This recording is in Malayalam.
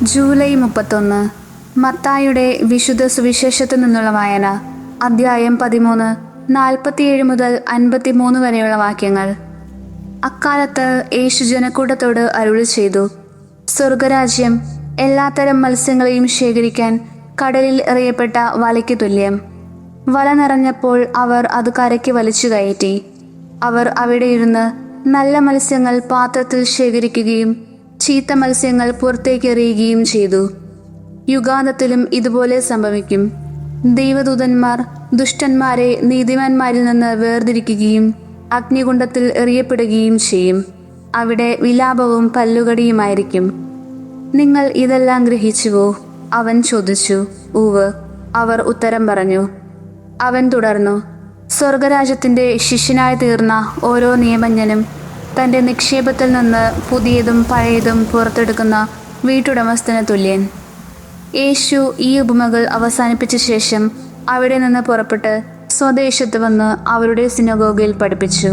ജൂലൈ 31. മത്തായിയുടെ വിശുദ്ധ സുവിശേഷത്തിൽ നിന്നുള്ള വായന. അദ്ധ്യായം 13, 47 മുതൽ 53 വരെയുള്ള വാക്യങ്ങൾ. അക്കാലത്ത് യേശു ജനക്കൂട്ടത്തോട് അരുളി ചെയ്തു, സ്വർഗരാജ്യം എല്ലാത്തരം മത്സ്യങ്ങളെയും ശേഖരിക്കാൻ കടലിൽ എറിയപ്പെട്ട വലയ്ക്ക് തുല്യം. വല നിറഞ്ഞപ്പോൾ അവർ അത് കരയ്ക്ക് വലിച്ചു കയറ്റി. അവർ അവിടെ ഇരുന്ന് നല്ല മത്സ്യങ്ങൾ പാത്രത്തിൽ ശേഖരിക്കുകയും ചീത്ത മത്സ്യങ്ങൾ പുറത്തേക്ക് എറിയുകയും ചെയ്തു. യുഗാന്തത്തിലും ഇതുപോലെ സംഭവിക്കും. ദൈവദൂതന്മാർ ദുഷ്ടന്മാരെ നീതിമാന്മാരിൽ നിന്ന് വേർതിരിക്കുകയും അഗ്നികുണ്ഡത്തിൽ എറിയപ്പെടുകയും ചെയ്യും. അവിടെ വിലാപവും പല്ലുകടിയുമായിരിക്കും. നിങ്ങൾ ഇതെല്ലാം ഗ്രഹിച്ചുവോ? അവൻ ചോദിച്ചു. ഉവ്, അവർ ഉത്തരം പറഞ്ഞു. അവൻ തുടർന്നു, സ്വർഗരാജ്യത്തിൻ്റെ ശിഷ്യനായി തീർന്ന ഓരോ നിയമജ്ഞനും തൻ്റെ നിക്ഷേപത്തിൽ നിന്ന് പുതിയതും പഴയതും പുറത്തെടുക്കുന്ന വീട്ടുടമസ്ഥന് തുല്യൻ. യേശു ഈ ഉപമകൾ അവസാനിപ്പിച്ച ശേഷം അവിടെ നിന്ന് പുറപ്പെട്ട് സ്വദേശത്ത് വന്ന് അവരുടെ സിനഗോഗിൽ പഠിപ്പിച്ചു.